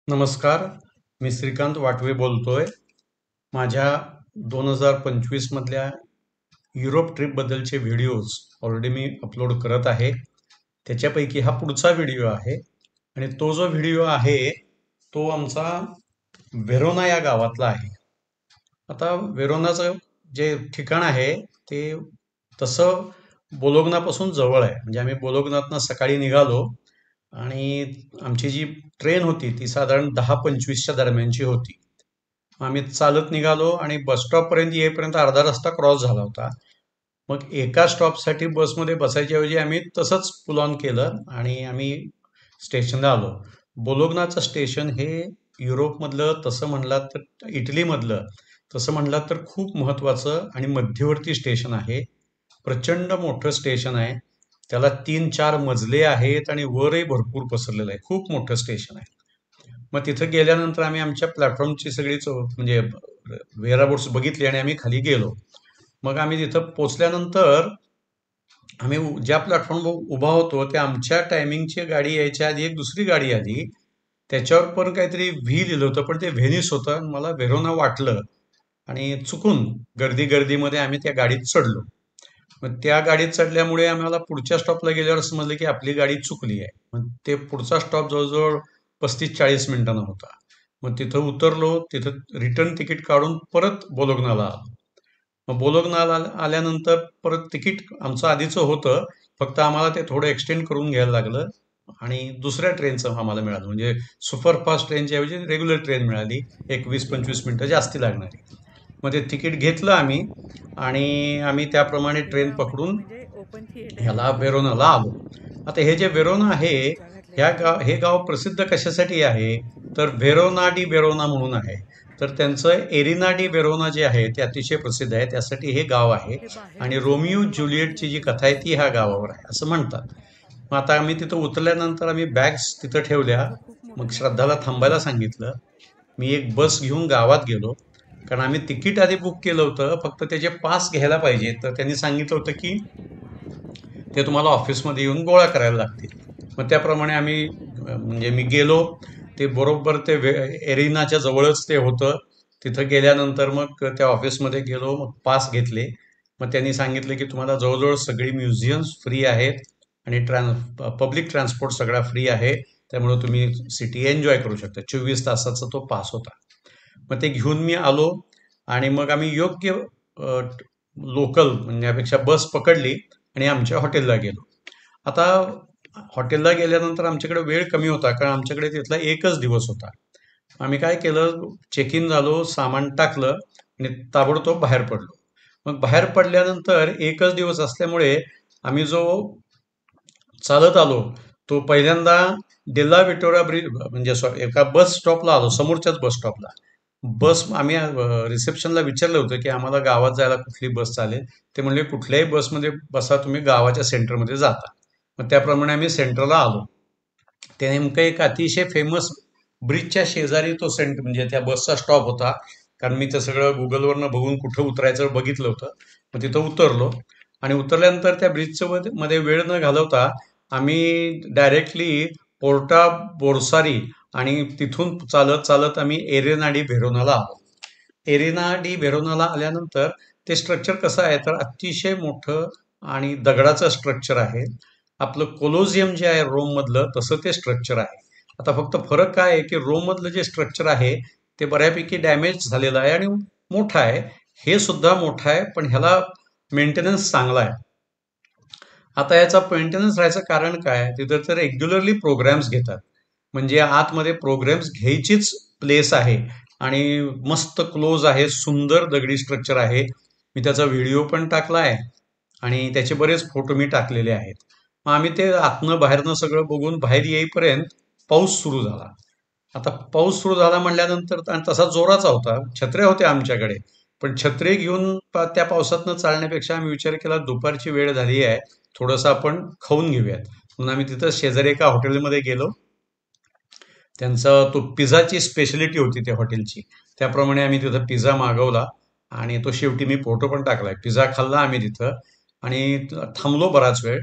नमस्कार, मी श्रीकांत वाटवे बोलतोय. माझ्या 2025 मधल्या युरोप ट्रिपबद्दलचे व्हिडिओज ऑलरेडी मी अपलोड करत आहे. त्याच्यापैकी हा पुढचा व्हिडिओ आहे आणि तो जो व्हिडिओ आहे तो आमचा व्हेरोना या गावातला आहे. आता व्हेरोनाचं जे ठिकाण आहे ते तसं बोलोग्नापासून जवळ आहे. म्हणजे आम्ही बोलोग्नातनं सकाळी निघालो आणि आमची जी ट्रेन होती ती साधारण 10:25च्या दरम्यानची होती. आम्ही चालत निघालो आणि बस स्टॉप पर्यंत येईपर्यंत अर्धा रस्ता क्रॉस झाला होता. मग एका स्टॉपसाठी बसमध्ये बसायच्या ऐवजी आम्ही तसंच पुल ऑन केलं आणि आम्ही स्टेशनला आलो. बोलोग्नाचं स्टेशन हे युरोपमधलं तसं म्हणलात तर इटलीमधलं तसं म्हणलात तर खूप महत्त्वाचं आणि मध्यवर्ती स्टेशन आहे. प्रचंड मोठं स्टेशन आहे. त्याला 3-4 मजले आहेत आणि वरही भरपूर पसरलेलं आहे. खूप मोठं स्टेशन आहे. मग तिथं गेल्यानंतर आम्ही आमच्या प्लॅटफॉर्मची सगळी म्हणजे वेअरअबाउट्स बघितली आणि आम्ही खाली गेलो. मग आम्ही तिथं पोचल्यानंतर आम्ही ज्या प्लॅटफॉर्मवर उभा होतो त्या आमच्या टायमिंगची गाडी यायच्या आधी एक दुसरी गाडी आली. त्याच्यावर पण काहीतरी व्ही लिहिलं होतं, पण ते व्हेनिस होतं आणि मला व्हेरोना वाटलं आणि चुकून गर्दीमध्ये आम्ही त्या गाडीत चढलो. मग त्या गाडीत चढल्यामुळे आम्हाला पुढच्या स्टॉपला गेल्यावर समजलं की आपली गाडी चुकली आहे. मग ते पुढचा स्टॉप जवळजवळ 35-40 मिनिटांना होता. मग तिथं उतरलो, तिथं रिटर्न तिकीट काढून परत बोलोग्नाला आलो. मग बोलोग्नाला आल्यानंतर परत तिकीट आमचं आधीचं होतं, फक्त आम्हाला ते थोडं एक्सटेंड करून घ्यायला लागलं आणि दुसऱ्या ट्रेनचं आम्हाला मिळालं. म्हणजे सुपरफास्ट ट्रेनच्या ऐवजी रेग्युलर ट्रेन मिळाली, एक 20-25 मिनिटं जास्ती लागणारी. मग ते तिकीट घेतलं आम्ही आणि आम्ही त्याप्रमाणे ट्रेन पकडून ह्याला व्हेरोनाला आलो. आता हे जे व्हेरोना आहे हे गाव प्रसिद्ध कशासाठी आहे तर व्हेरोना डी व्हेरोना म्हणून आहे. तर त्यांचं एरिना डी व्हेरोना जे आहे ते अतिशय प्रसिद्ध आहे, त्यासाठी हे गाव आहे. आणि रोमिओ ज्युलियटची जी कथा आहे ती ह्या गावावर आहे असं म्हणतात. मग आता आम्ही तिथं उतरल्यानंतर आम्ही बॅग्स तिथं ठेवल्या. मग श्रद्धाला थांबायला सांगितलं. मी एक बस घेऊन गावात गेलो, कारण आम्ही तिकीट आधी बुक केलं होतं, फक्त त्याचे पास घ्यायला पाहिजे. तर त्यांनी सांगितलं होतं की ते तुम्हाला ऑफिसमध्ये येऊन गोळा करायला लागतील. मग त्याप्रमाणे आम्ही म्हणजे मी गेलो. ते बरोबर ते एरिनाच्या जवळच ते होतं. तिथं गेल्यानंतर मग त्या ऑफिसमध्ये गेलो, मग पास घेतले. मग त्यांनी सांगितलं की तुम्हाला जवळजवळ सगळी म्युझियम्स फ्री आहेत आणि पब्लिक ट्रान्सपोर्ट सगळा फ्री आहे, त्यामुळे तुम्ही सिटी एन्जॉय करू शकता. 24 तासाचा तो पास होता. मग ते घेऊन मी आलो आणि मग आम्ही योग्य लोकल म्हणण्यापेक्षा बस पकडली आणि आमच्या हॉटेलला गेलो. आता हॉटेलला गेल्यानंतर आमच्याकडे वेळ कमी होता, कारण आमच्याकडे तिथला एकच दिवस होता. आम्ही काय केलं, चेक इन झालो, सामान टाकलं आणि ताबडतोब बाहेर पडलो. मग बाहेर पडल्यानंतर एकच दिवस असल्यामुळे आम्ही जो चालत आलो तो पहिल्यांदा डेल्ला विटोरा ब्रिज म्हणजे एका बस स्टॉपला आलो, समोरच्याच बस स्टॉपला. बस आम्ही रिसेप्शनला विचारलं होतं की आम्हाला गावात जायला कुठली बस चालेल. ते म्हणले कुठल्याही बसमध्ये बसा, तुम्ही गावाच्या सेंटरमध्ये जाता. मग त्याप्रमाणे आम्ही सेंटरला आलो. ते नेमकं एक अतिशय फेमस ब्रिजच्या शेजारी तो म्हणजे त्या बसचा स्टॉप होता, कारण मी ते सगळं गुगलवरनं बघून कुठं उतरायचं बघितलं होतं. मग तिथं उतरलो आणि उतरल्यानंतर त्या ब्रिजचं मध्ये वेळ न घालवता आम्ही डायरेक्टली पोर्टा बोर्सारी आणि तिथून चालत चालत आम्ही एरेना डी व्हेरोनाला आलो. एरेना डी व्हेरोनाला आल्यानंतर ते स्ट्रक्चर कसं आहे तर अतिशय मोठं आणि दगडाचं स्ट्रक्चर आहे. आपलं कोलोजियम जे आहे रोम मधलं तसं ते स्ट्रक्चर आहे. आता फक्त फरक काय आहे की रोम मधलं जे स्ट्रक्चर आहे ते बऱ्यापैकी डॅमेज झालेलं आहे आणि मोठं आहे. हे सुद्धा मोठं आहे, पण ह्याला मेंटेनन्स चांगला आहे. आता याचा मेंटेनन्स राहायचं कारण काय, तिथं तर रेग्युलरली प्रोग्राम्स घेतात. म्हणजे आतमध्ये प्रोग्राम्स घ्यायचीच प्लेस आहे आणि मस्त क्लोज आहे, सुंदर दगडी स्ट्रक्चर आहे. मी त्याचा व्हिडिओ पण टाकला आहे आणि त्याचे बरेच फोटो मी टाकलेले आहेत. मग आम्ही ते आतनं बाहेरनं सगळं बघून बाहेर येईपर्यंत पाऊस सुरू झाला. आता पाऊस सुरू झाला म्हणल्यानंतर तसा जोराचा होता, छत्र्या होत्या आमच्याकडे, पण छत्री घेऊन त्या पावसातनं चालण्यापेक्षा आम्ही विचार केला दुपारची वेळ झाली आहे, थोडंसं आपण खाऊन घेऊयात. म्हणून आम्ही तिथं शेजारी एका हॉटेलमध्ये गेलो. त्यांचा तो पिझ्झाची स्पेशलिटी होती त्या हॉटेलची, त्याप्रमाणे आम्ही तिथं पिझ्झा मागवला आणि तो शेवटी मी फोटो पण टाकलाय. पिझ्झा खाल्ला आम्ही तिथं आणि थांबलो बराच वेळ.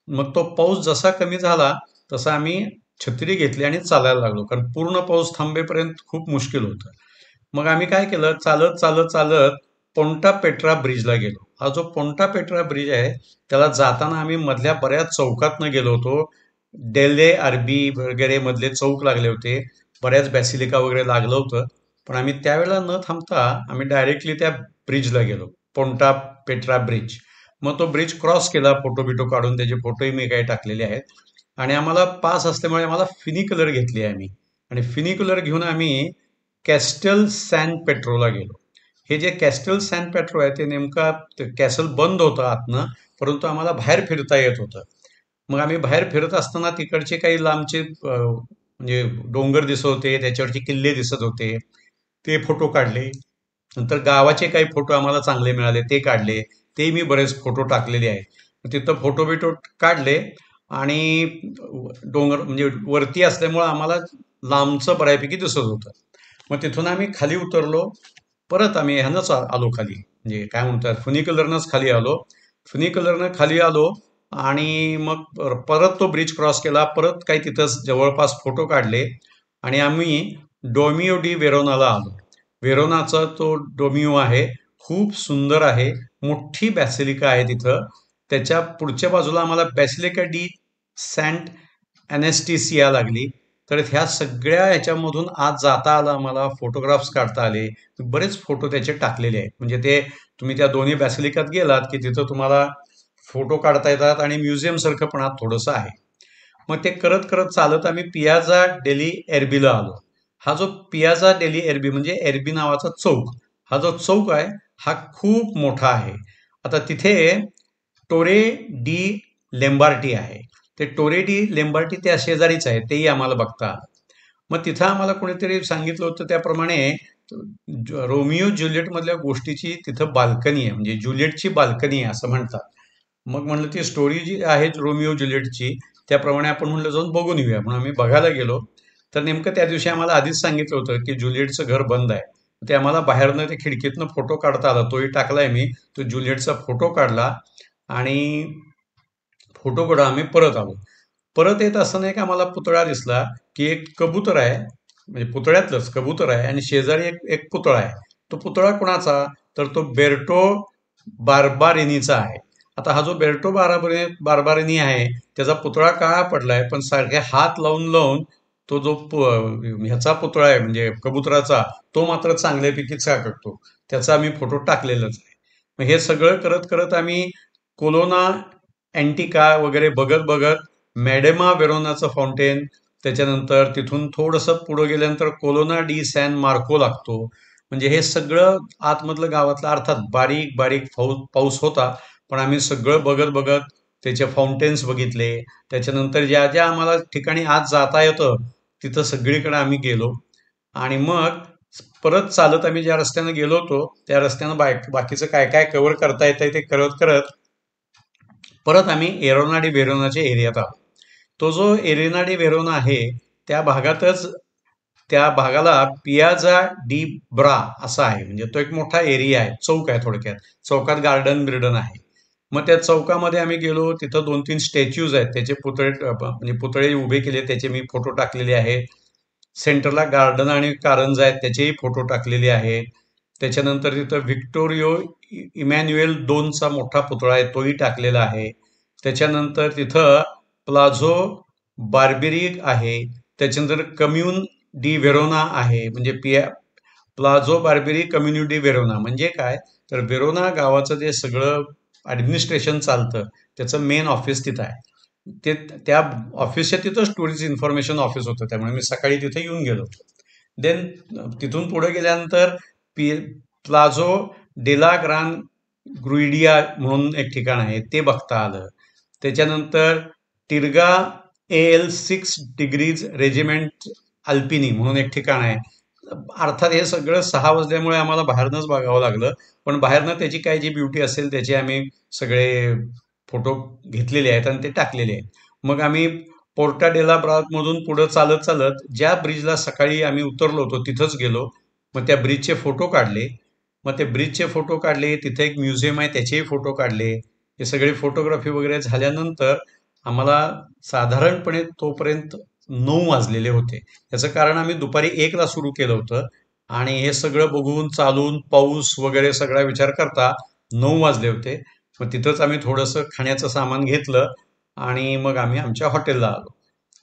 मग तो पाऊस जसा कमी झाला तसा आम्ही छत्री घेतली आणि चालायला लागलो, कारण पूर्ण पाऊस थांबेपर्यंत खूप मुश्किल होतं. मग आम्ही काय केलं, चालत चालत चालत पोंटा पेट्रा ब्रिजला गेलो. हा जो पोंटा पेट्रा ब्रिज आहे, त्याला जाताना आम्ही मधल्या बऱ्याच चौकातनं गेलो होतो. डेल्ले अरबी वगैरे मधले चौक लागले होते, बऱ्याच बॅसिलिका वगैरे लागलं होतं. पण आम्ही त्यावेळेला न थांबता आम्ही डायरेक्टली त्या ब्रिजला गेलो, पोंटा पेट्रा ब्रिज. मग तो ब्रिज क्रॉस केला, फोटो बिटो काढून त्याचे फोटोही मी काही टाकलेले आहेत. आणि आम्हाला पास असल्यामुळे आम्हाला फिनिक्युलर घेतली आहे आम्ही. आणि फिनिक्युलर घेऊन आम्ही कॅस्टल सॅन पेट्रोला गेलो. हे जे कॅस्टल सॅन पेट्रो आहे ते नेमका कॅसल बंद होतं आतनं, परंतु आम्हाला बाहेर फिरता येत होतं. मग आम्ही बाहेर फिरत असताना तिकडचे काही लांबचे म्हणजे डोंगर दिसत होते, त्याच्यावरचे किल्ले दिसत होते, ते फोटो काढले. नंतर गावाचे काही फोटो आम्हाला चांगले मिळाले, ते काढले. ते मी बरेच फोटो टाकलेले आहेत. तिथं फोटो बिटो काढले. आणि डोंगर म्हणजे वरती असल्यामुळं आम्हाला लांबचं बऱ्यापैकी दिसत होतं. मग तिथून आम्ही खाली उतरलो. परत आम्ही ह्यानंच आलो खाली, म्हणजे काय म्हणतात, फुनिकलरनंच खाली आलो. फुनिकलरनं खाली आलो आणि मग परत तो ब्रिज क्रॉस केला. परत काही तिथंच जवळपास फोटो काढले आणि आम्ही डोमिओ डी वेरोनाला आलो. वेरोनाचा तो डोमिओ आहे, खूप सुंदर आहे. मोठी बॅसिलिका आहे तिथं. त्याच्या पुढच्या बाजूला आम्हाला बॅसिलिका डी सँट ॲनेस्टिसिया लागली. तर ह्या सगळ्या ह्याच्यामधून आज जाता आलं आम्हाला, फोटोग्राफ्स काढता आले. बरेच फोटो त्याचे टाकलेले आहेत. म्हणजे ते तुम्ही त्या दोन्ही बॅसिलिकात गेलात की तिथं तुम्हाला फोटो काढता येतात आणि म्युझियम सारखं पण आत थोडंसं आहे. मग ते करत करत चालत आम्ही पियाझा डेली एरबीला आलो. हा जो पियाझा डेली एरबी म्हणजे एरबी नावाचा चौक, हा जो चौक आहे हा खूप मोठा आहे. आता तिथे टोरे डी लेंबार्टी आहे. ते टोरे डी लेंबार्टी त्या शेजारीच आहे, तेही आम्हाला बघता आलं. मग तिथं आम्हाला कोणीतरी सांगितलं होतं त्याप्रमाणे रोमिओ ज्युलियट मधल्या गोष्टीची तिथं बाल्कनी आहे, म्हणजे ज्युलियटची बाल्कनी आहे असं म्हणतात. मग म्हणलं ती स्टोरी जी आहे रोमिओ ज्युलियटची, त्याप्रमाणे आपण म्हणलं जाऊन बघून येऊया, म्हणून आम्ही बघायला गेलो. तर नेमकं त्या दिवशी आम्हाला आधीच सांगितलं होतं की ज्युलियटचं घर बंद आहे. ते आम्हाला बाहेरनं ते खिडकीतनं फोटो काढता आला, तोही टाकलाय मी. तो ज्युलियटचा फोटो काढला आणि फोटो काढून आम्ही परत आलो. परत येत असताना एक आम्हाला पुतळा दिसला, की एक कबूतर आहे, म्हणजे पुतळ्यातलंच कबूतर आहे आणि शेजारी एक एक पुतळा आहे. तो पुतळा कोणाचा, तर तो बेर्टो बार्बारिनीचा आहे. आता हा जो बेर्टो बार्बारिनी आहे त्याचा पुतळा काळा पडलाय, पण सारखे हात लावून लावून तो जो ह्याचा पुतळा आहे म्हणजे कबुतराचा, तो मात्र चांगल्यापैकी चाकटतो. त्याचा आम्ही फोटो टाकलेलाच आहे. मग हे सगळं करत करत आम्ही कोलोना अँटिका वगैरे बघत बघत मॅडेमा वेरोनाचं फाउंटेन, त्याच्यानंतर तिथून थोडंसं पुढं गेल्यानंतर कोलोना डी सॅन मार्को लागतो. म्हणजे हे सगळं आतमधलं गावातलं, अर्थात बारीक बारीक पाऊस होता, पण आम्ही सगळं बघत बघत त्याचे फाउंटेन्स बघितले. त्याच्यानंतर ज्या ज्या आम्हाला ठिकाणी आज जाता येतं तिथं सगळीकडे आम्ही गेलो. आणि मग परत चालत आम्ही ज्या रस्त्यानं गेलो होतो त्या रस्त्यानं बाकीचं काय काय कव्हर करता येतंय ते करत करत परत आम्ही एरोना डी व्हेरोनाच्या एरियात आलो. तो जो एरेना डी व्हेरोना आहे त्या भागातच, त्या भागाला पियाझा डी ब्रा असा आहे. म्हणजे तो एक मोठा एरिया आहे, चौक आहे थोडक्यात. चौकात गार्डन बिर्डन आहे. मग त्या चौकामध्ये आम्ही गेलो, तिथं 2-3 स्टॅच्यूज आहेत, त्याचे पुतळे म्हणजे पुतळे उभे केले, त्याचे मी फोटो टाकलेले आहेत. सेंटरला गार्डन आणि कारंजा आहेत, त्याचेही फोटो टाकलेले आहेत. त्याच्यानंतर तिथं व्हिक्टोरियो इमॅन्युएल 2चा मोठा पुतळा आहे, तोही टाकलेला आहे. त्याच्यानंतर तिथं प्लाझो बार्बेरी आहे. त्याच्यानंतर कम्युन डी व्हेरोना आहे. म्हणजे प्लाझो बार्बेरी कम्युनि डी व्हेरोना म्हणजे काय, तर व्हेरोना गावाचं जे सगळं ॲडमिनिस्ट्रेशन चालतं त्याचं मेन ऑफिस तिथं आहे. ते त्या ऑफिसच्या तिथंच टुरिस्ट इन्फॉर्मेशन ऑफिस होतं, त्यामुळे मी सकाळी तिथे येऊन गेलो होतो. देन तिथून पुढे गेल्यानंतर पी प्लाझो डेला ग्रान ग्रुइडिया म्हणून एक ठिकाण आहे, ते बघता आलं. त्याच्यानंतर टिर्गा AL6 डिग्रीज रेजिमेंट अल्पिनी म्हणून एक ठिकाण आहे. अर्थात हे सगळं 6 वाजल्यामुळे आम्हाला बाहेरनंच बघावं लागलं, पण बाहेरनं त्याची काय जी ब्युटी असेल त्याचे आम्ही सगळे फोटो घेतलेले आहेत आणि ते टाकलेले आहेत. मग आम्ही पोर्टा डेला ब्रामधून पुढं चालत चालत ज्या ब्रिजला सकाळी आम्ही उतरलो होतो तिथंच गेलो. मग त्या ब्रिजचे फोटो काढले. मग ते ब्रिजचे फोटो काढले, तिथे एक म्युझियम आहे त्याचेही फोटो काढले. हे सगळे फोटोग्राफी वगैरे झाल्यानंतर आम्हाला साधारणपणे तोपर्यंत 9 वाजलेले होते. याचं कारण आम्ही दुपारी 1ला सुरू केलं होतं आणि हे सगळं बघून चालून पाऊस वगैरे सगळा विचार करता 9 वाजले होते. मग तिथंच आम्ही थोडंसं खाण्याचं सामान घेतलं आणि मग आम्ही आमच्या हॉटेलला आलो.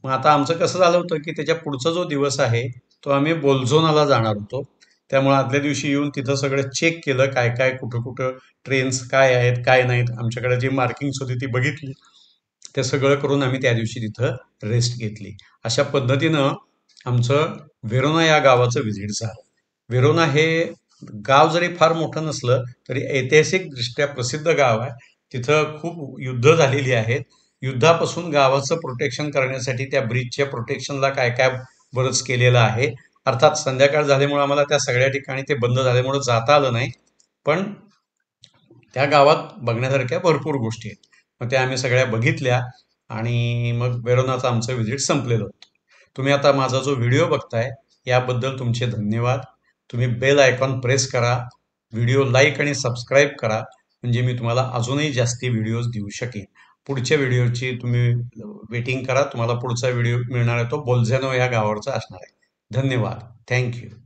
मग आता आमचं कसं झालं होतं की त्याच्या पुढचा जो दिवस आहे तो आम्ही बोल्झोनाला जाणार होतो. त्यामुळे आदल्या दिवशी येऊन तिथं सगळं चेक केलं काय काय कुठं कुठं ट्रेन्स काय आहेत काय नाहीत. आमच्याकडे जी मार्किंग्स होती ती बघितली. ते सगळं करून आम्ही त्या दिवशी तिथं रेस्ट घेतली. अशा पद्धतीनं आमचं व्हेरोना या गावाचं व्हिजिट झालं. व्हेरोना हे गाव जरी फार मोठं नसलं तरी ऐतिहासिकदृष्ट्या प्रसिद्ध गाव आहे. तिथं खूप युद्ध झालेली आहेत. युद्धापासून गावाचं प्रोटेक्शन करण्यासाठी त्या ब्रिजच्या प्रोटेक्शनला काय काय बरंच केलेलं आहे. अर्थात संध्याकाळ झाल्यामुळे आम्हाला त्या सगळ्या ठिकाणी ते बंद झाल्यामुळे जाता आलं नाही. पण त्या गावात बघण्यासारख्या भरपूर गोष्टी आहेत. मग त्या आम्ही सगळ्या बघितल्या आणि मग वेरोनाचं आमचं व्हिजिट संपलेलं होतं. तुम्ही आता माझा जो व्हिडिओ बघताय याबद्दल तुमचे धन्यवाद. तुम्ही बेल आयकॉन प्रेस करा, व्हिडिओ लाईक आणि सबस्क्राईब करा, म्हणजे मी तुम्हाला अजूनही जास्ती व्हिडिओज देऊ शकेन. पुढच्या व्हिडिओची तुम्ही वेटिंग करा. तुम्हाला पुढचा व्हिडिओ मिळणार आहे तो बोल्झॅनो या गावावरचा असणार आहे. धन्यवाद. थँक्यू.